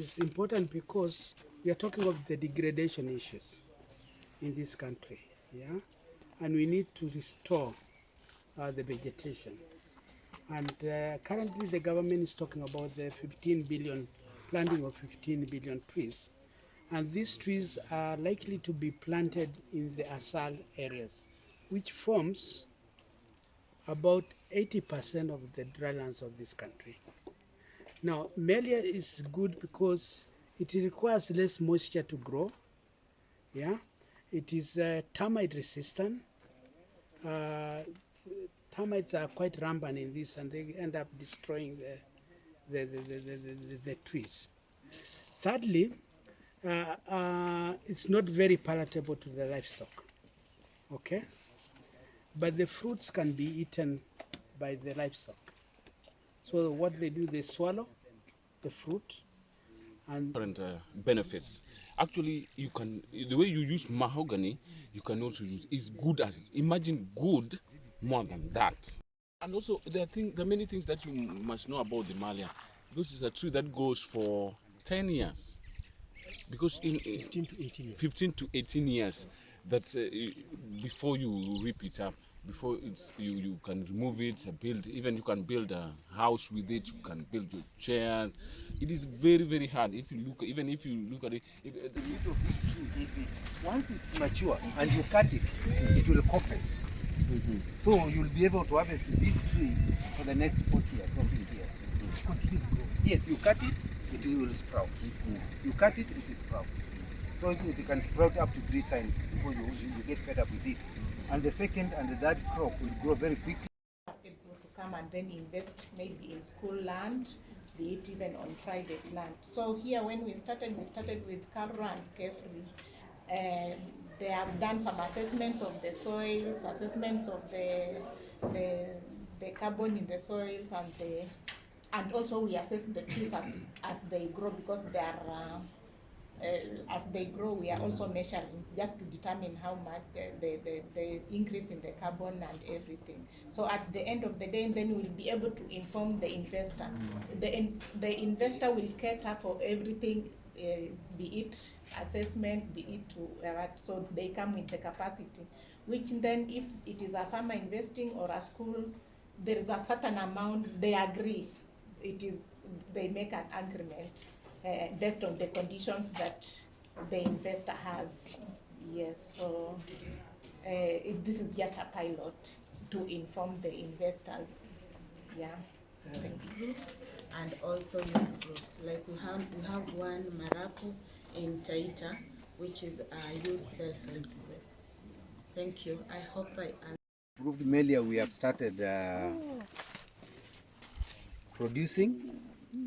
is important because we are talking of the degradation issues in this country, yeah, and we need to restore the vegetation. And currently the government is talking about the 15 billion, planting of 15 billion trees. And these trees are likely to be planted in the ASAL areas, which forms about 80% of the drylands of this country. Now, Melia is good because it requires less moisture to grow. Yeah, it is termite resistant. Termites are quite rampant in this, and they end up destroying the trees. Thirdly, it's not very palatable to the livestock. Okay, but the fruits can be eaten by the livestock. So what they do, they swallow the fruit and different benefits. Actually, you can, the way you use mahogany, you can also use, it's good as, imagine good more than that. And also, there are many things that you must know about the Melia, because it's a tree that goes for 10 years. Because in 15 to 18 years, that before you rip it up, before you can remove it, build, even you can build a house with it, you can build your chairs. It is very, very hard. If you look, even if you look at it, once it's mature and you cut it, it will coppice. So you'll be able to harvest this tree for the next 40 years or 50 years. Continuous growth. Yes, you cut it, it will sprout. You cut it, it sprouts. So it can sprout up to 3 times before you get fed up with it. And the second and the third crop will grow very quickly. Able to come and then invest maybe in school land, be it even on private land. So here when we started with Carro and Kefri. They have done some assessments of the soils, assessments of the carbon in the soils, and also we assess the trees as they grow, because they are as they grow, we are also measuring just to determine how much the increase in the carbon and everything. So at the end of the day, then we'll be able to inform the investor. The investor will cater for everything, be it assessment, be it to so they come with the capacity, which then if it is a farmer investing or a school, there is a certain amount they agree. They make an agreement based on the conditions that the investor has. Yes, so this is just a pilot to inform the investors. Yeah. And also youth groups. Like we have one Marapu in Taita, which is a youth self-help group. Thank you. I hope I Approved Melia, we have started producing,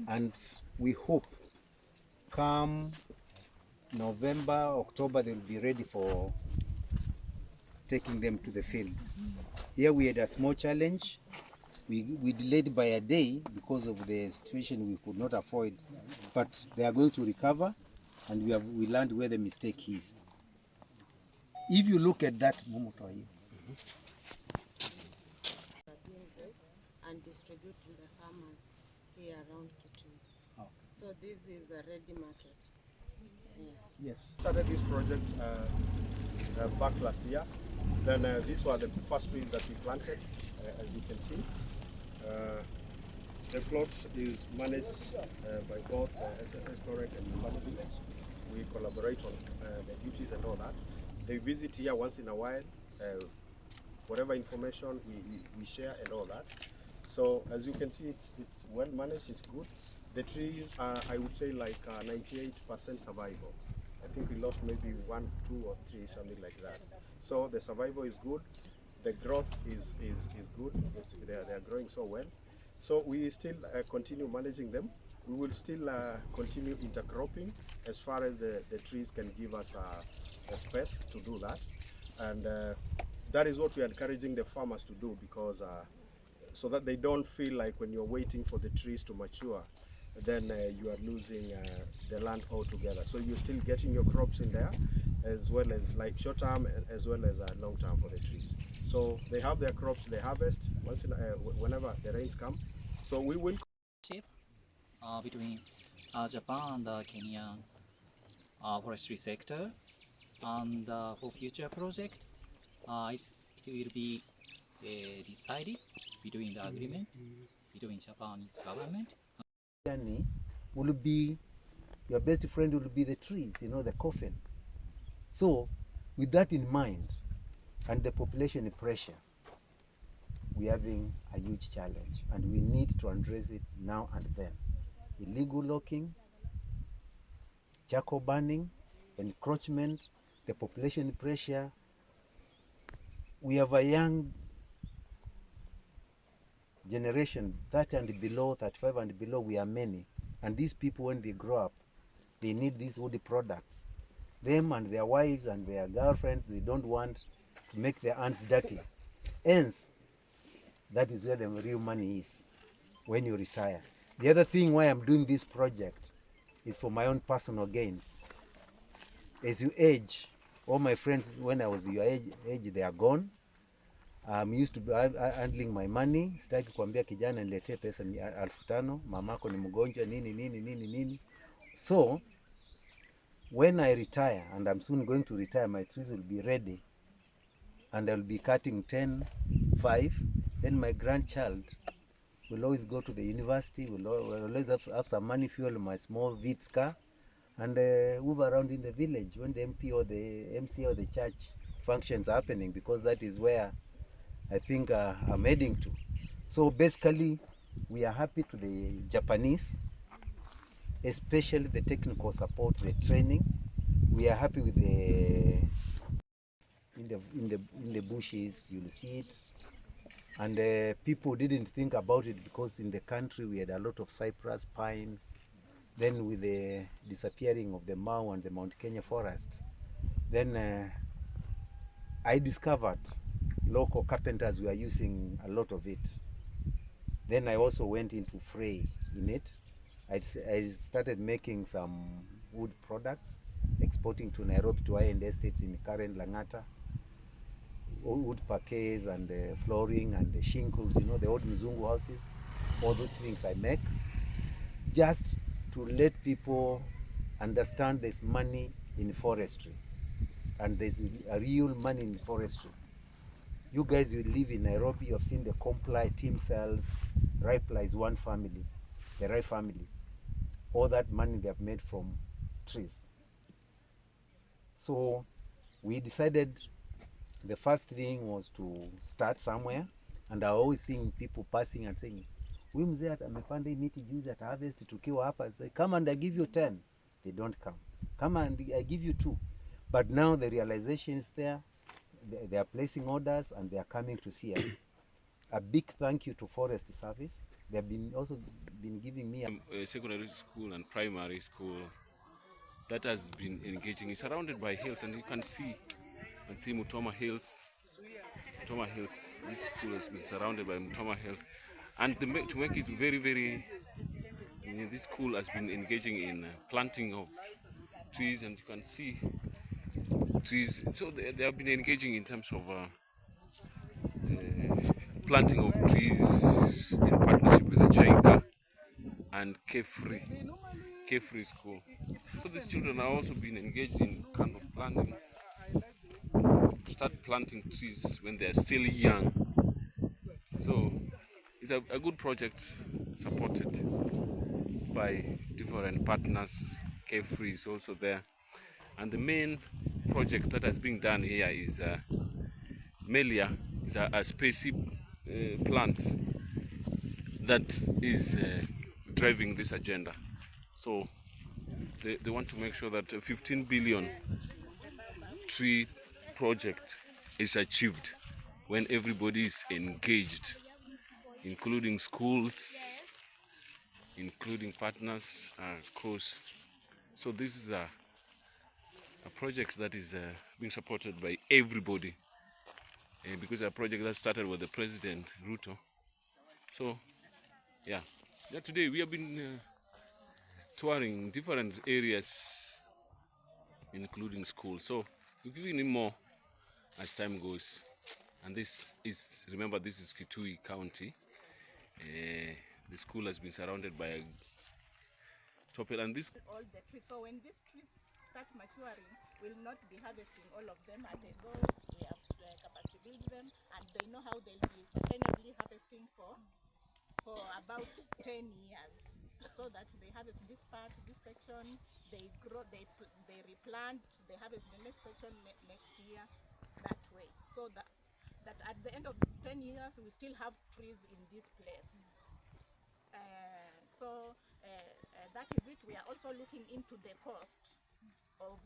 and we hope come November, October, they will be ready for taking them to the field. Here we had a small challenge. We delayed by a day because of the situation we could not avoid, but they are going to recover, and we learned where the mistake is. If you look at that, and distribute to the farmers here around Kitui. Oh. So this is a ready market. Yeah. Yes. Started this project back last year. Then these were the first trees that we planted, as you can see. The plot is managed by both SFS Correct and Innovates. We collaborate on the duties and all that. They visit here once in a while. Whatever information we share and all that. So as you can see, it's well managed, it's good. The trees are, I would say, like 98% survival. I think we lost maybe 1, 2 or 3, something like that. So the survival is good. The growth is good. They are growing so well. So we still continue managing them. We will still continue intercropping as far as the trees can give us a space to do that. And that is what we are encouraging the farmers to do, because so that they don't feel like when you're waiting for the trees to mature, then you are losing the land altogether. So you're still getting your crops in there, as well as like short term as well as long term for the trees. So they have their crops, they harvest once in whenever the rains come. So we will between Japan and Kenyan forestry sector. And for future project, it will be decided between the agreement between Japanese government. Journey will be, your best friend will be the trees, you know, the coffin. So with that in mind and the population pressure, we're having a huge challenge and we need to address it now and then. Illegal logging, charcoal burning, encroachment, the population pressure. We have a young generation, 30 and below, 35 and below, we are many. And these people, when they grow up, they need these woody products. Them and their wives and their girlfriends, they don't want to make their hands dirty. Hence, that is where the real money is when you retire. The other thing why I'm doing this project is for my own personal gains. As you age, all my friends, when I was your age they are gone. I'm used to handling my money. Sitaki kuambia kijana niletee pesa 5,000, mamako ni mgonjwa, nini. So, when I retire, and I'm soon going to retire, my trees will be ready, and I'll be cutting 10, 5, then my grandchild will always go to the university, will always have some money, fuel my small Vitz car, and move around in the village when the MP or the MC or the church functions are happening, because that is where I think I'm heading to. So basically, we are happy to the Japanese, especially the technical support, the training. We are happy with the in the bushes, you'll see it. And people didn't think about it because in the country we had a lot of cypress, pines. Then with the disappearing of the Mau and the Mount Kenya forest, then I discovered local carpenters were using a lot of it. Then I also went into fray in it. I started making some wood products, exporting to Nairobi to high-end estates in Karen, Langata, wood parquets and flooring and the shingles, you know, the old Mzungu houses. All those things I make just to let people understand there's money in forestry and there's a real money in forestry. You guys will live in Nairobi, you've seen the Comply, Team Cells, Ripla is one family, the Rai family. All that money they have made from trees. So we decided the first thing was to start somewhere, and I always seeing people passing and saying, huyu mzee amepanda hii miti juzi ata harvest tukiwa hapa. Say, come and I give you 10. They don't come. Come and I give you 2. But now the realization is there. They are placing orders and they are coming to see us. A big thank you to Forest Service. They have been also been giving me a secondary school and primary school that has been engaging. It's surrounded by hills, and you can see Mutoma Hills. Mutoma Hills. This school has been surrounded by Mutoma Hills, and to make it very, very, this school has been engaging in planting of trees, and you can see trees. So they have been engaging in terms of planting of trees in partnership with the JICA and Kefri school. So these children are also being engaged in kind of planting, start planting trees when they are still young. So it's a good project supported by different partners. Kefri is also there. And the main project that has been done here is Melia, is a species plant that is driving this agenda. So they want to make sure that a 15 billion tree project is achieved when everybody is engaged, including schools, including partners across. So this is a project that is being supported by everybody, because a project that started with the President Ruto. So yeah, today we have been touring different areas, including schools. So we're giving him more as time goes. And this is, remember, this is Kitui County. The school has been surrounded by chop it, and this all the trees. So when these trees start maturing, we'll not be harvesting all of them at a go. We have the capacity to build them, and they know how they'll be sustainably harvesting for about 10 years. So that they harvest this part, this section, they grow, they replant, they harvest the next section next year, that way. So that at the end of 10 years, we still have trees in this place. That is it. We are also looking into the cost of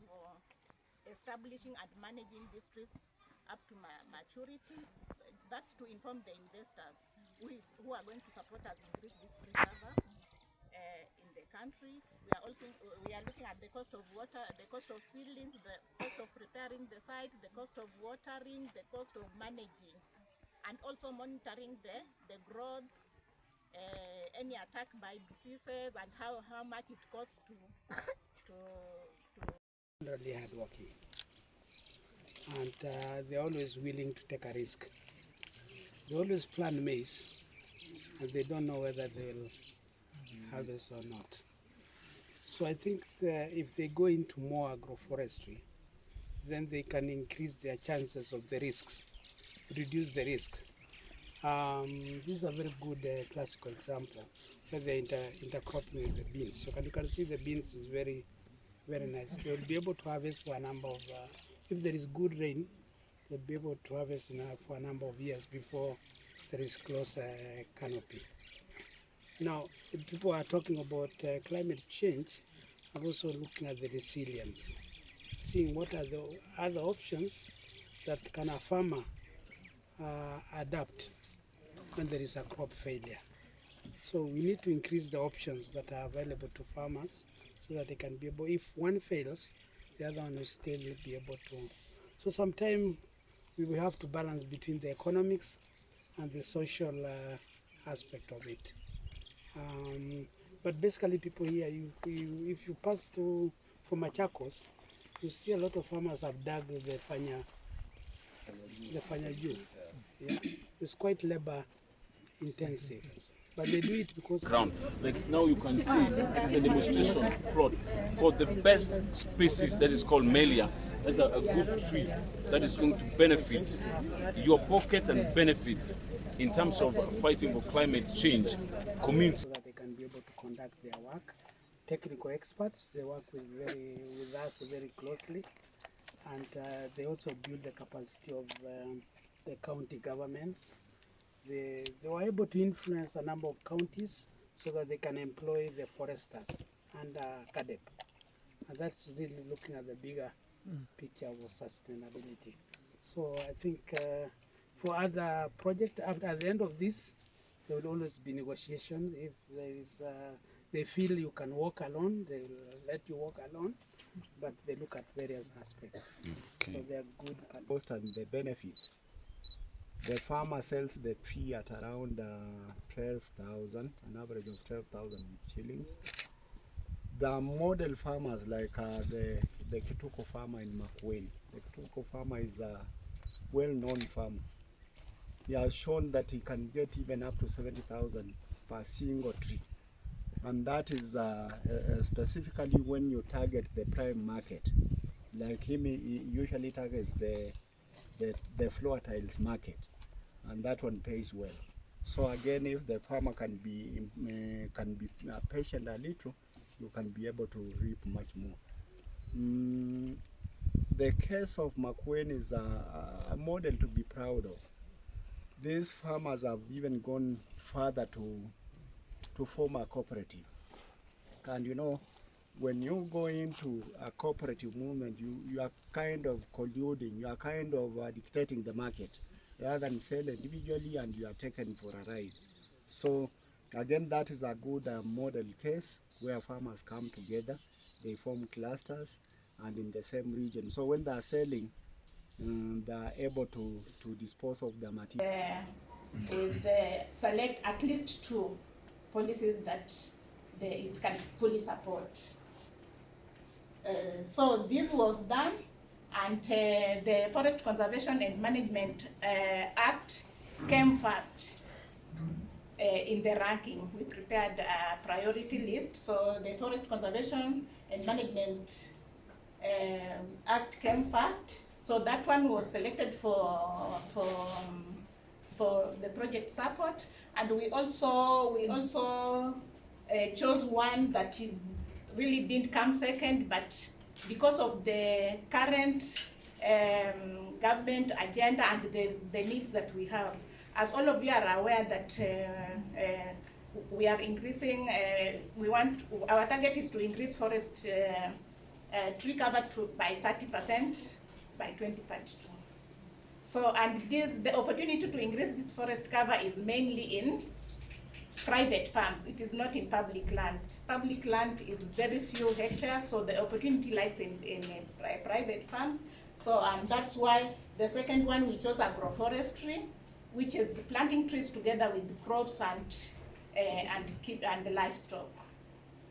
establishing and managing these trees up to maturity. That's to inform the investors who are going to support us increase this preserver in the country. We are looking at the cost of water, the cost of seedlings, the cost of preparing the site, the cost of watering, the cost of managing, and also monitoring the growth, any attack by diseases, and how much it costs to really hardworking, and they're always willing to take a risk. They always plant maize, and they don't know whether they will harvest or not. So I think if they go into more agroforestry, then they can increase their chances of the risks, reduce the risks. This is a very good classical example where they're intercropping with the beans. You can see the beans is very, very nice. They'll be able to harvest for a number of, if there is good rain, they'll be able to harvest for a number of years before there is close canopy. Now, if people are talking about climate change, I'm also looking at the resilience, seeing what are the other options that can a farmer adapt when there is a crop failure. So we need to increase the options that are available to farmers so that they can be able, if one fails, the other one will still be able to. So sometimes we will have to balance between the economics and the social aspect of it. But basically people here, if you pass through from Machakos, you see a lot of farmers have dug the fanyaju. Yeah? It's quite labor intensive, but they do it because ground. Like now you can see it is a demonstration plot for the best species that is called Melia. That's a good tree that is going to benefit your pocket and benefit in terms of fighting for climate change. Community. so that they can be able to conduct their work. Technical experts, they work with us very closely, and they also build the capacity of the county governments. They were able to influence a number of counties so that they can employ the foresters under CADEP. And that's really looking at the bigger picture of sustainability. So I think for other projects, at the end of this, there will always be negotiations. If there is, they feel you can walk alone, they will let you walk alone, but they look at various aspects. Okay. So they are good. Cost and the benefits. The farmer sells the tree at around 12,000, an average of 12,000 shillings. The model farmers like the Kitui farmer in Makueni. The Kitui farmer is a well-known farmer. He has shown that he can get even up to 70,000 per single tree. And that is specifically when you target the prime market. Like him, he usually targets the floor tiles market, and that one pays well. So again, if the farmer can be patient a little, you can be able to reap much more. The case of Makueni is a model to be proud of. These farmers have even gone further to form a cooperative. And you know, when you go into a cooperative movement, you are kind of colluding, you are kind of dictating the market rather than sell individually and you are taken for a ride. So again, that is a good model case where farmers come together, they form clusters and in the same region. So when they are selling, they are able to dispose of the material. With select at least 2 policies that it can fully support. So this was done, and the Forest Conservation and Management Act came first. in the ranking. We prepared a priority list. So the Forest Conservation and Management Act came first. So that one was selected for the project support, and we also chose one that is really didn't come second, but because of the current government agenda and the needs that we have. As all of you are aware that we are increasing, our target is to increase forest tree cover by 30% by 2032. So, and the opportunity to increase this forest cover is mainly in private farms. It is not in public land. Public land is very few hectares, so the opportunity lies in private farms. So, and that's why the second one we chose agroforestry, which is planting trees together with crops and the livestock,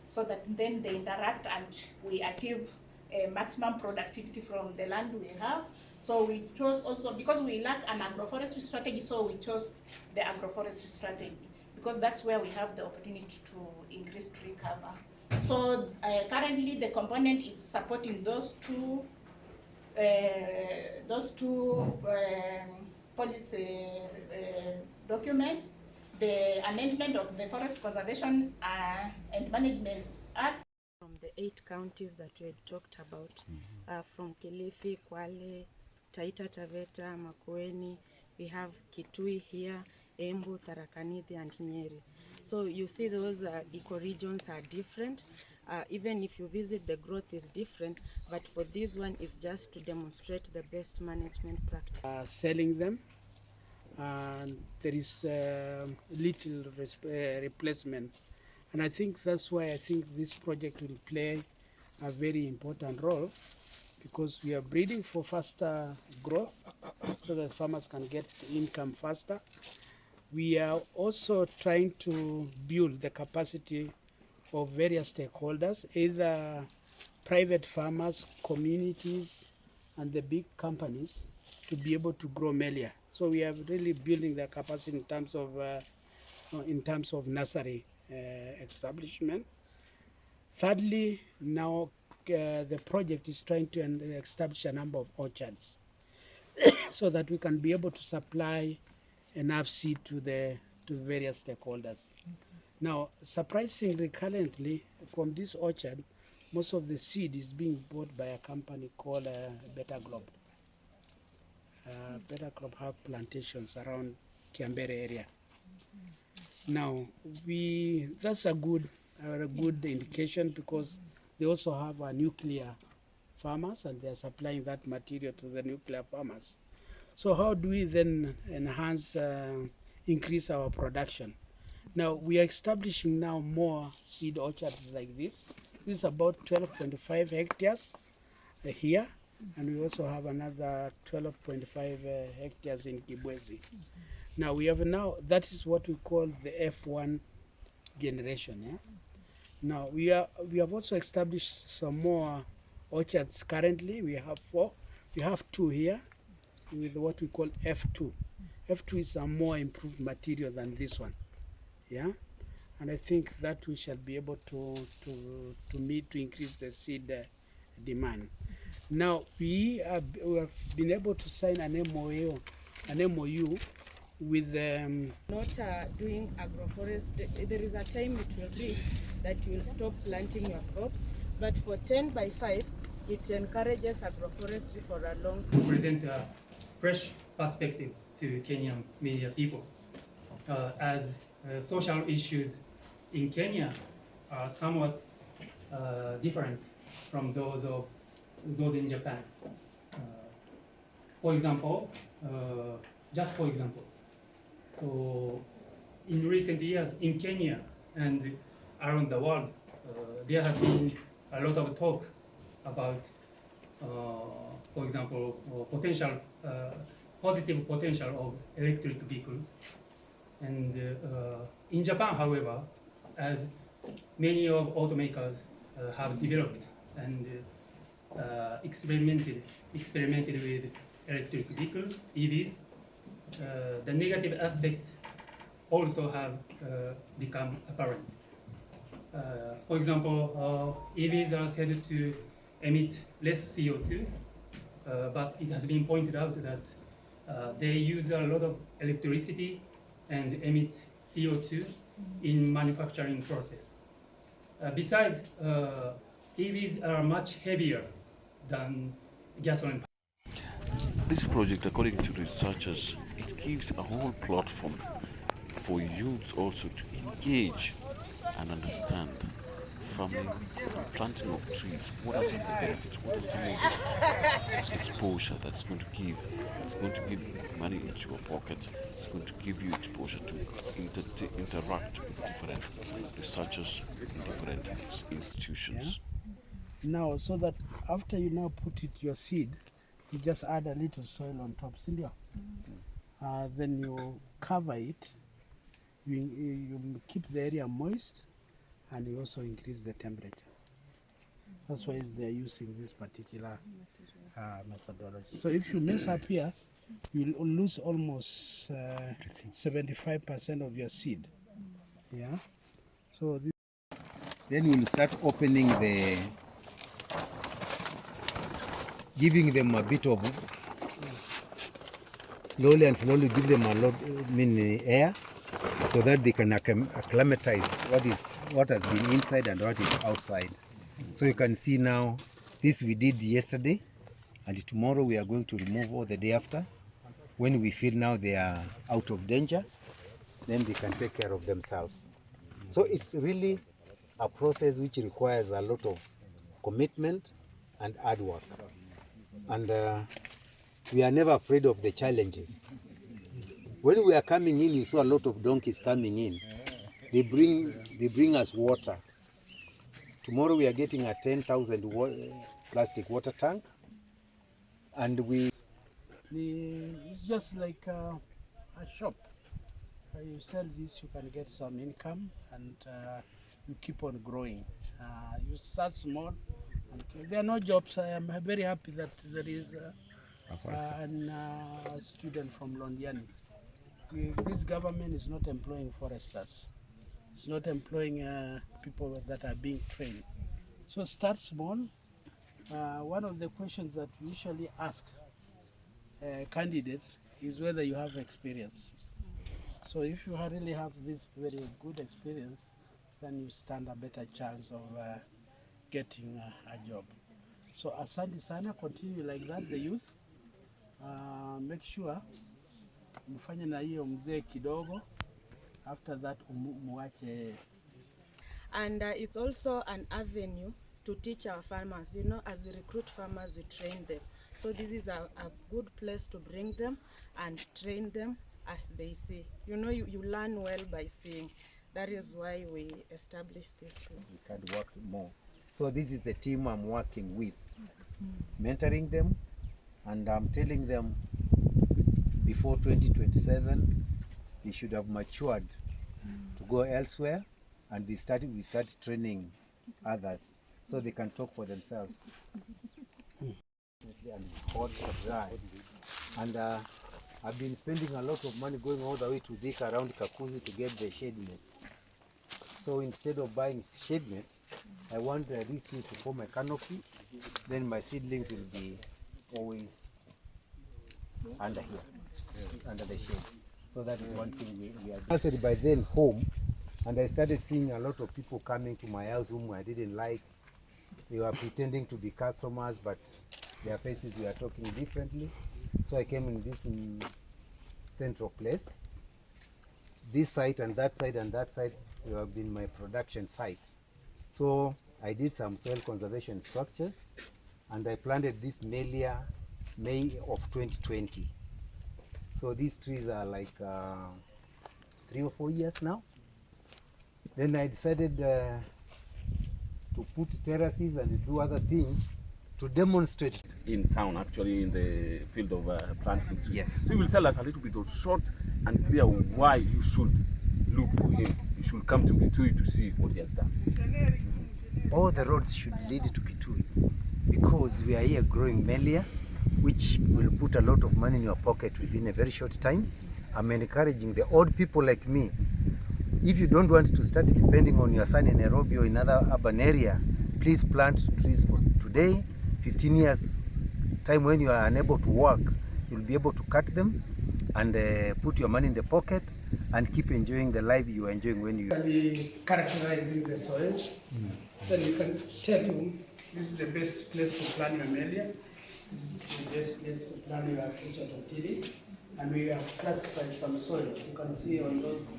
so that then they interact and we achieve a maximum productivity from the land we have. So we chose also, because we lack an agroforestry strategy, so we chose the agroforestry strategy, because that's where we have the opportunity to increase tree cover. So currently the component is supporting those two policy documents, the amendment of the Forest Conservation and Management Act. From the 8 counties that we had talked about, from Kilifi, Kwale, Taita Taveta, Makueni, we have Kitui here, Embu, Tharaka Nithi, and Nyeri. So you see those ecoregions are different. Even if you visit, the growth is different, but for this one is just to demonstrate the best management practice. Selling them, and there is little replacement. And I think that's why I think this project will play a very important role, because we are breeding for faster growth so that farmers can get income faster. We are also trying to build the capacity of various stakeholders, either private farmers, communities, and the big companies, to be able to grow Melia. So we are really building the capacity in terms of nursery establishment. Thirdly, now the project is trying to establish a number of orchards so that we can be able to supply enough seed to the various stakeholders. Now, surprisingly, currently, from this orchard, most of the seed is being bought by a company called Better Globe. Better Globe have plantations around Kiambere area. Now, that's a good indication, because they also have nuclear farmers and they are supplying that material to the nuclear farmers. So how do we then increase our production? Now, we are establishing now more seed orchards like this. This is about 12.5 hectares here, and we also have another 12.5 hectares in Kibwezi. Now, that is what we call the F1 generation. Yeah? Now, we have also established some more orchards currently. We have 4. We have 2 here with what we call F2. F2 is a more improved material than this one. Yeah, and I think that we shall be able to increase the seed demand. Now we have been able to sign an MOU with Not doing agroforestry. There is a time it will reach that you will stop planting your crops, but for 10x5 it encourages agroforestry for a long time. Present a fresh perspective to Kenyan media people, as social issues in Kenya are somewhat different from those in Japan. For example, so in recent years in Kenya and around the world, there has been a lot of talk about, for example, positive potential of electric vehicles. And in Japan, however, as many of automakers have developed and experimented with electric vehicles, EVs, the negative aspects also have become apparent. For example, EVs are said to emit less CO2, but it has been pointed out that they use a lot of electricity and emit CO2 in manufacturing process. Besides, EVs are much heavier than gasoline. This project, according to researchers, it gives a whole platform for youths also to engage and understand farming and planting of trees. What are some of the benefits? What are some of the exposure that's going to give? It's going to give money into your pocket. It's going to give you exposure to interact with different researchers in different institutions. Yeah. Now, so that after you now put it your seed, you just add a little soil on top, Cindy. Then you cover it. You keep the area moist, and you also increase the temperature. That's why they're using this particular methodology. So if you mess up here, you lose almost 75% of your seed. Yeah. So this Then we'll start opening giving them a bit of, slowly and slowly give them a lot, air, so that they can acclimatize what has been inside and what is outside. So you can see now, this we did yesterday, and tomorrow we are going to remove, or the day after. When we feel now they are out of danger, then they can take care of themselves. So it's really a process which requires a lot of commitment and hard work. And we are never afraid of the challenges. When we are coming in, you saw a lot of donkeys coming in. They bring us water. Tomorrow we are getting a 10,000 plastic water tank, and it's just like a shop. You sell this, you can get some income, and you keep on growing. You start small. There are no jobs. I am very happy that there is a student from Londiani. This government is not employing foresters. It's not employing people that are being trained. So start small. One of the questions that we usually ask candidates is whether you have experience. So if you really have this very good experience, then you stand a better chance of getting a job. So asante sana, continue like that, the youth. Make sure mfanye na hiyo mzee kidogo. After that muache. And it's also an avenue to teach our farmers. You know, as we recruit farmers, we train them. So this is a good place to bring them and train them as they see. You know, you learn well by seeing. That is why we established this group. we can work more. So this is the team I'm working with, mentoring them, and I'm telling them before 2027 they should have matured to go elsewhere, and we started training others so they can talk for themselves. And hot or dry. And I've been spending a lot of money going all the way to Thika around Kakuzi to get the shade nets. So instead of buying shade nets, I want these things to form a canopy. Then my seedlings will be always under here, under the shade. So that is one thing we are doing. I started by then home, and I started seeing a lot of people coming to my house whom I didn't like. They were pretending to be customers, but their faces were talking differently. So I came in this central place. This site and that side and that side have been my production site. So I did some soil conservation structures, and I planted this Melia May of 2020. So these trees are like 3 or 4 years now. Then I decided to put terraces and do other things to demonstrate. In town, actually, in the field of planting trees. Yes. So you will tell us a little bit of short and clear why you should look for him. You should come to Kitui to see what he has done. All the roads should lead to Kitui, because we are here growing Melia, which will put a lot of money in your pocket within a very short time. I'm encouraging the old people like me, if you don't want to start depending on your son in Nairobi or in another urban area, please plant trees for today. 15 years time when you are unable to work, you'll be able to cut them and put your money in the pocket and keep enjoying the life you are enjoying when you are characterizing the soil. Then we can tell you this is the best place to plant your Melia. This is the best place to plant your acacia tortilis. And we have classified some soils. You can see on those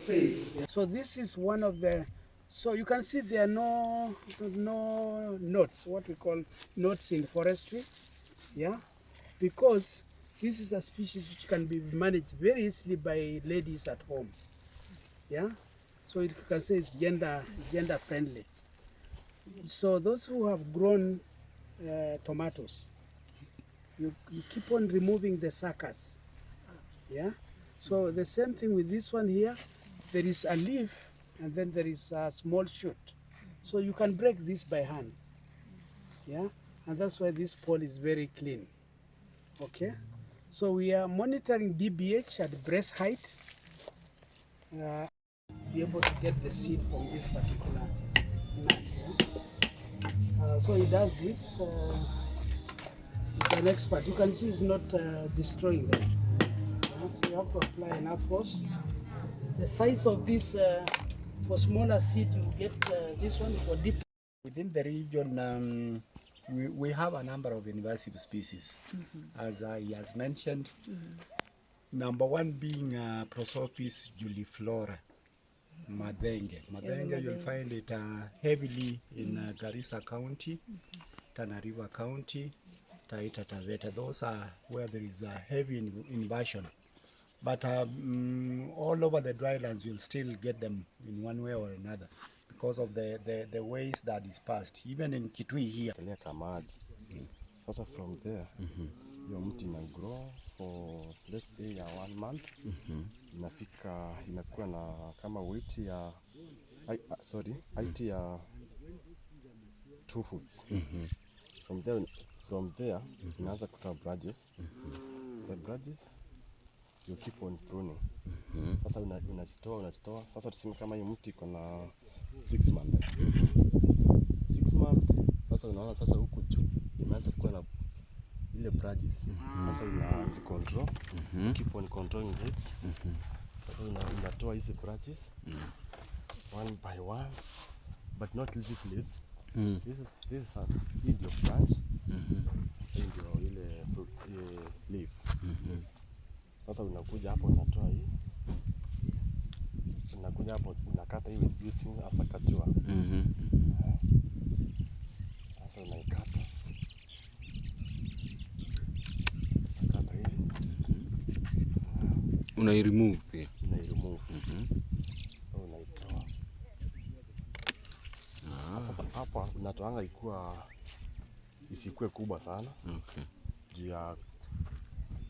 trays. So this is one of the, so you can see there are no notes, what we call notes in forestry, yeah, because this is a species which can be managed very easily by ladies at home, yeah. So you can say it's gender friendly. So those who have grown tomatoes, you keep on removing the suckers, yeah. So the same thing with this one here. There is a leaf and then there is a small shoot. So you can break this by hand, yeah. And that's why this pole is very clean, okay. So we are monitoring DBH at breast height. Be able to get the seed from this particular nut. Yeah? So he does this. He's an expert. You can see he's not destroying them. Yeah? So you have to apply enough force. The size of this, for smaller seed, you get this one for deep. Within the region, we have a number of invasive species, as he has mentioned. Number one being Prosopis juliflora, Madenge. Madenge, you'll find it heavily in Garissa County, Tana River County, Taita Taveta. Those are where there is a heavy invasion. But all over the drylands, you'll still get them in one way or another because of the ways that is passed. Even in Kitui here. Also from there, your mti ina grow for let's say 1 month. Inafika inakuwa na kama weight ya height ya 2 foot. From there inaanza kutoa branches. The branches you keep on pruning. Sasa unazitoa. Sasa tuseme kama hiyo mti iko na 6 months. 6 months. Sasa unaona sasa huku juu imeanza kuwa na ile branches. Sasa unazi control. Keep on controlling it. Sasa unatoa hizi branches one by one, but not these leaves. This is a video branch. Ndio ile leaf. Sasa unakuja hapo unatoa hii. Unakuja hapo unakata hii using as a katua. Sasa unaikata. Unakata hivi. Unai-remove pia. Unai-remove. So unaitoa. Sasa hapa unatoanga isikue kubwa sana. Okay. Juu ya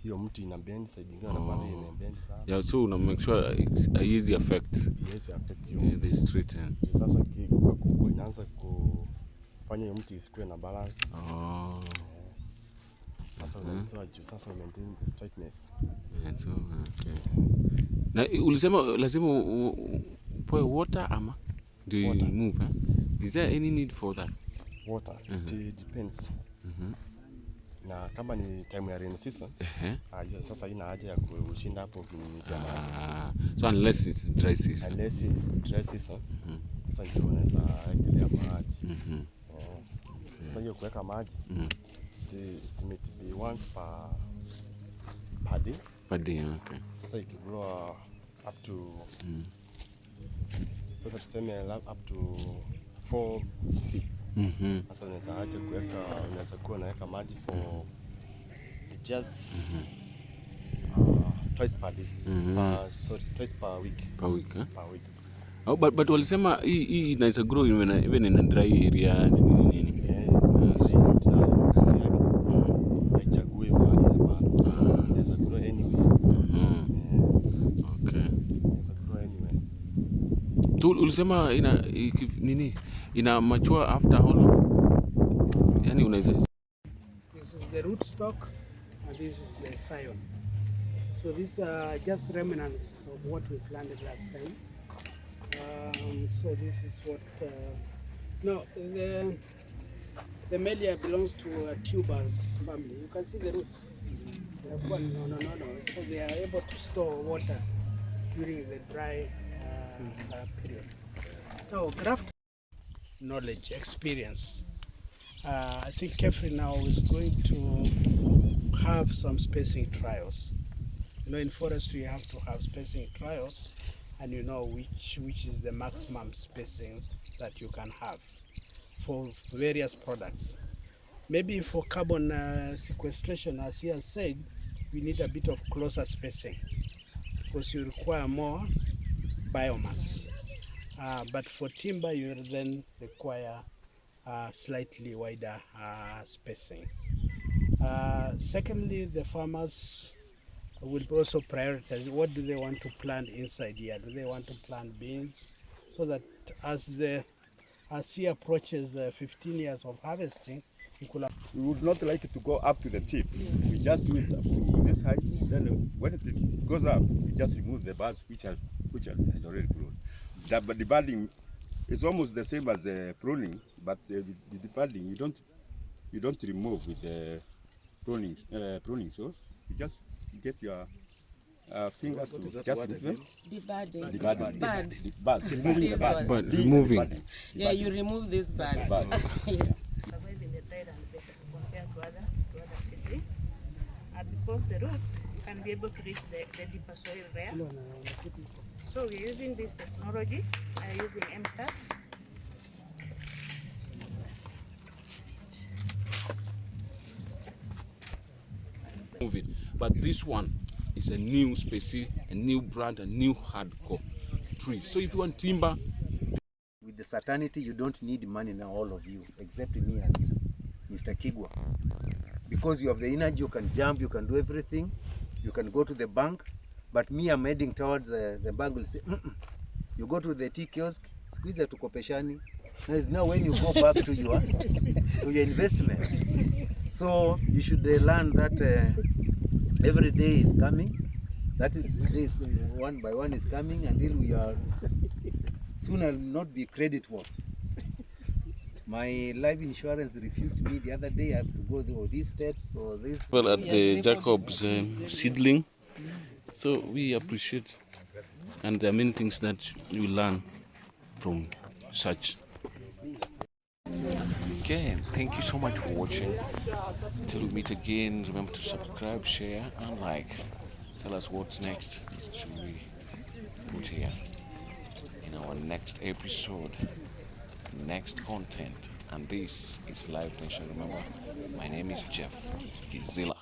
hiyo mti ina bend side nyingine na pale ina bend sana. Yeah, so una make sure it's a easy affect. Yes, affect you. The straight end. Sasa kikua kubwa inaanza kufanya hiyo mti isikue na balance. Sasa unatoa juu sasa maintain the straightness. Yeah, so okay. Na ulisema lazima upoe water ama do you move? Is there any need for that? Water, it depends. Na kama ni time ya rain season, sasa ina haja ya kushinda hapo kunyunyizia maji. So unless it's dry season. Unless it's dry season, sasa ndio unaweza ekelea maji. Sasa hiyo kuweka maji, it be once per day. Per day, okay. Sasa ikigrow up to sasa tuseme up to 4 feet. Sasa unaweza acha kuweka, unaweza kuwa naweka maji for just twice per day. Twice per week. Per week, eh? Per week. Oh, but walisema hii inaweza grow even in a dry areas nini. Haichagui mahali na mahali. Inaweza grow anywhere. Okay. Inaweza grow anywhere. Tu ulisema ina mature after how long? Yani unaweza. This is the root stock and this is the scion. So these are just remnants of what we planted last time. So this is what. Now the Melia belongs to a tubers family. You can see the roots. It's like one, no. So they are able to store water during the dry period. Now graft knowledge, experience. I think Kefri now is going to have some spacing trials. You know, in forestry you have to have spacing trials, and you know which is the maximum spacing that you can have for various products. Maybe for carbon sequestration, as he has said, we need a bit of closer spacing because you require more biomass. But for timber, you then require slightly wider spacing. Secondly, the farmers will also prioritize what do they want to plant inside here. Do they want to plant beans? So that as he approaches 15 years of harvesting, he could have. We would not like it to go up to the tip. We just do it up to this height. Then when it goes up, we just remove the buds which has already grown. But the budding is almost the same as pruning, but the budding you don't remove with the pruning sauce. You just get your fingers to just remove them. Debudding. The buds. Removing the buds. But removing. Yeah, you remove these buds. Yes. Compared to other seedling, because the roots can be able to reach the deeper soil there. So we're using this technology, using MSTAS. But this one is a new species, a new brand, a new hardcore tree. So if you want timber, with the certainty, you don't need money now, all of you, except me and Mr. Kigwa. Because you have the energy, you can jump, you can do everything, you can go to the bank. But me, I'm heading towards the bank will say, you go to the tea kiosk, squeeze it to kopeshani. Now when you go back to your investment. So you should learn that every day is coming. That is one by one is coming until we are soon. I'll not be credit worth. My life insurance refused me the other day. I have to go to these states or this. Well, at the Jacob's seedling, so we appreciate, and there are many things that you learn from such. Again, thank you so much for watching. Until we meet again, remember to subscribe, share, and like. Tell us what's next should we put here in our next episode, next content. And this is Live Nation. Remember, my name is Jeff Gizilla.